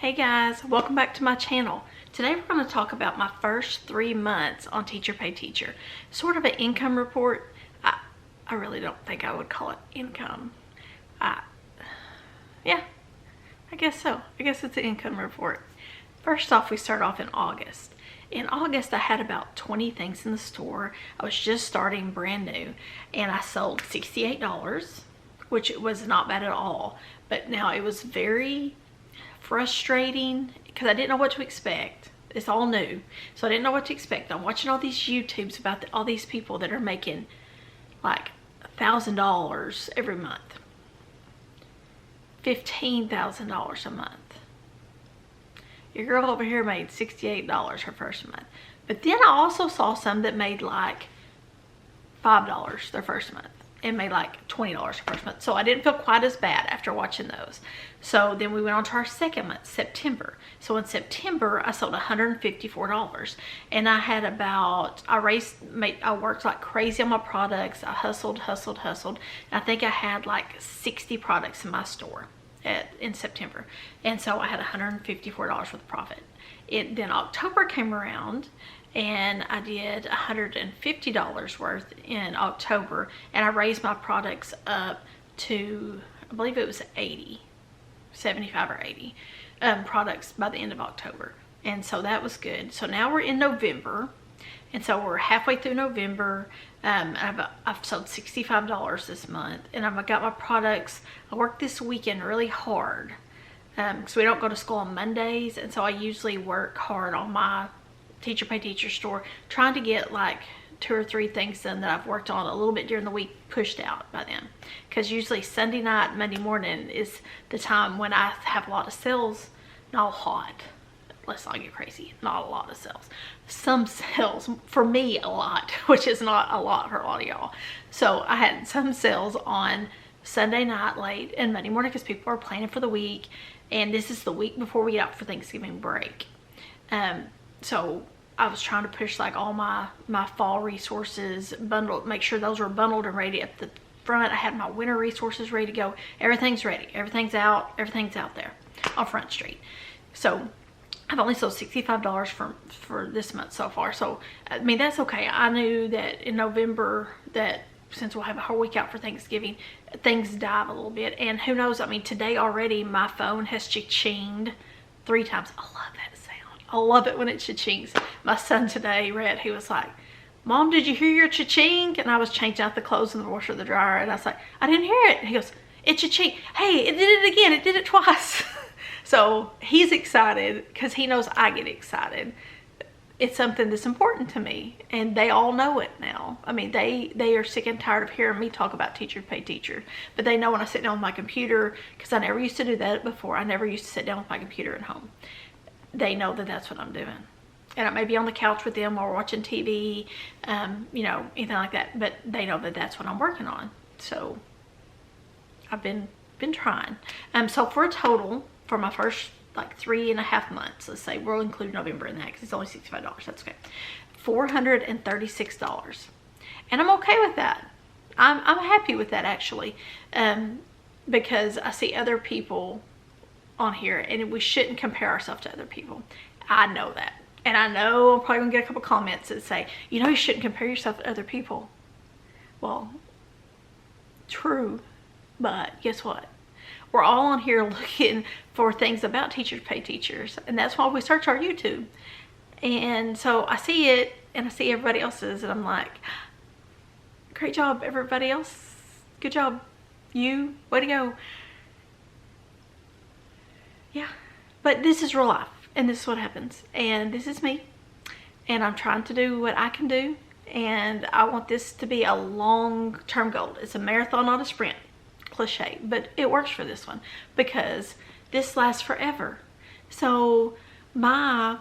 Hey guys, welcome back to my channel. Today we're going to talk about my first 3 months on Teacher Pay Teacher. Sort of an income report. I really don't think I would call it income. Yeah, I guess so. I guess it's an income report. First off, we start off in August. In August, I had about 20 things in the store. I was just starting brand new, and I sold $68, which was not bad at all. But now it was very frustrating because I didn't know what to expect. It's all new, so I didn't know what to expect. I'm watching all these YouTubes about all these people that are making like $1,000 every month, $15,000 a month. Your girl over here made $68 her first month. But then I also saw some that made like $5 their first month and made like $20 their first month. So I didn't feel quite as bad after watching those. So then we went on to our second month, September. So in September, I sold $154. And I had about, I worked like crazy on my products. I hustled. And I think I had like 60 products in my store in September. And so I had $154 worth of profit. Then October came around and I did $150 worth in October, and I raised my products up to, I believe it was 75 or 80 products by the end of October. And so that was good. So now we're in November, and so we're halfway through November. I've sold $65 this month, and I've got my products. I worked this weekend really hard because we don't go to school on Mondays, and so I usually work hard on my Teacher Pay Teacher store, trying to get like 2 or 3 things done that I've worked on a little bit during the week pushed out by them, because usually Sunday night, Monday morning is the time when I have a lot of sales. Not a lot, let's not get crazy, not a lot of sales. Some sales, for me a lot, which is not a lot for a lot of y'all. So I had some sales on Sunday night late and Monday morning because people are planning for the week, and this is the week before we get out for Thanksgiving break. So I was trying to push like all my fall resources bundled, make sure those were bundled and ready at the front. I had my winter resources ready to go. Everything's ready. Everything's out there on Front Street. So I've only sold $65 for this month so far. So I mean, that's okay. I knew that in November, that since we'll have a whole week out for Thanksgiving, things dive a little bit. And who knows, I mean, today already my phone has cha-chinged 3 times. I love that sound. I love it when it cha-chings. My son today read, he was like, "Mom, did you hear your cha-ching?" And I was changing out the clothes in the washer, the dryer, and I was like, "I didn't hear it." And he goes, "It cha-ching. Hey, it did it again. It did it twice." So he's excited because he knows I get excited. It's something that's important to me, and they all know it now. I mean, they are sick and tired of hearing me talk about Teacher Pay Teacher, but they know when I sit down with my computer, because I never used to do that before. I never used to sit down with my computer at home. They know that that's what I'm doing. And I may be on the couch with them or watching TV, you know, anything like that, but they know that that's what I'm working on. So I've been trying. So for a total, for my first like 3.5 months, let's say, we'll include November in that because it's only $65. That's okay. $436. And I'm okay with that. I'm happy with that, actually, because I see other people on here, and we shouldn't compare ourselves to other people. I know that. And I know I'm probably gonna get a couple comments that say, you know, you shouldn't compare yourself to other people. Well, true, but guess what? We're all on here looking for things about Teachers Pay Teachers, and that's why we search our YouTube. And so I see it, and I see everybody else's, and I'm like, great job, everybody else. Good job. You, way to go. Yeah, but this is real life, and this is what happens, and this is me, and I'm trying to do what I can do, and I want this to be a long-term goal. It's a marathon, not a sprint. Cliche, but it works for this one because this lasts forever. So my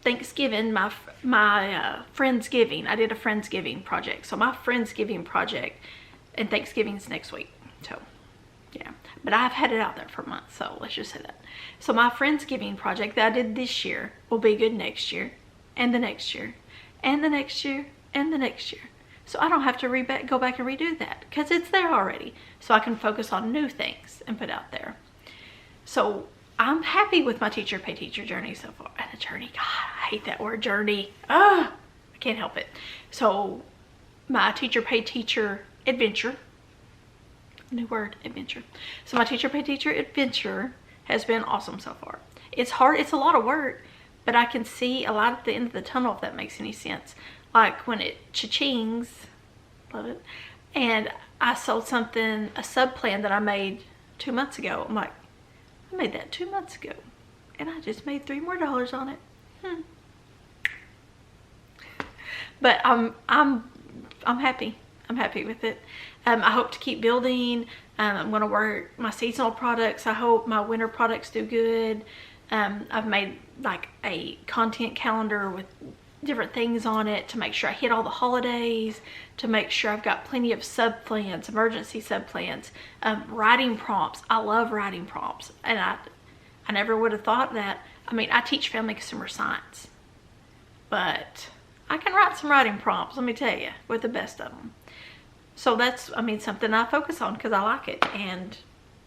Thanksgiving, my Friendsgiving, I did a Friendsgiving project. So my Friendsgiving project and Thanksgiving's next week. So yeah, but I've had it out there for months, so let's just say that. So my Friendsgiving project that I did this year will be good next year, and the next year, and the next year, and the next year. So I don't have to go back and redo that because it's there already. So I can focus on new things and put out there. So I'm happy with my teacher pay teacher journey so far. And a journey, God, I hate that word, journey. I can't help it. So my teacher pay teacher adventure, new word, adventure. So my teacher pay teacher adventure has been awesome so far. It's hard, it's a lot of work, but I can see a light at the end of the tunnel, if that makes any sense. Like when it cha-chings, love it. And I sold something, a sub plan that I made 2 months ago. I'm like, I made that 2 months ago and I just made $3 more on it. But I'm happy. I'm happy with it. I hope to keep building. I'm going to work my seasonal products. I hope my winter products do good. I've made like a content calendar with different things on it to make sure I hit all the holidays, to make sure I've got plenty of sub plans, emergency sub plans, writing prompts. I love writing prompts, and I never would have thought that. I mean, I teach family consumer science, but I can write some writing prompts, let me tell you, with the best of them. So that's, I mean, something I focus on because I like it and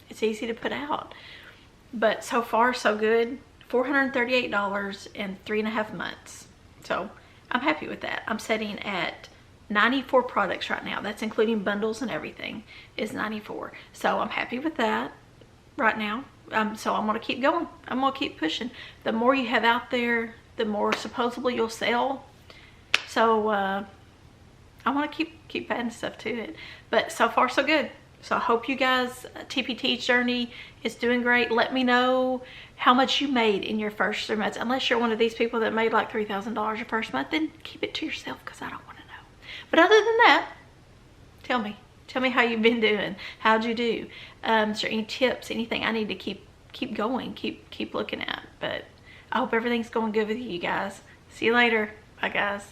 it's easy to put out. But so far, so good. $438 in 3.5 months. So I'm happy with that. I'm sitting at 94 products right now. That's including bundles and everything is 94. So I'm happy with that right now. So I'm going to keep going. I'm going to keep pushing. The more you have out there, the more supposedly you'll sell. So I want to keep adding stuff to it. But so far, so good. So I hope you guys, TPT's journey is doing great. Let me know how much you made in your first 3 months. Unless you're one of these people that made like $3,000 your first month, then keep it to yourself because I don't want to know. But other than that, tell me how you've been doing. How'd you do? Is there any tips, anything I need to keep going, keep looking at? But I hope everything's going good with you guys. See you later. Bye, guys.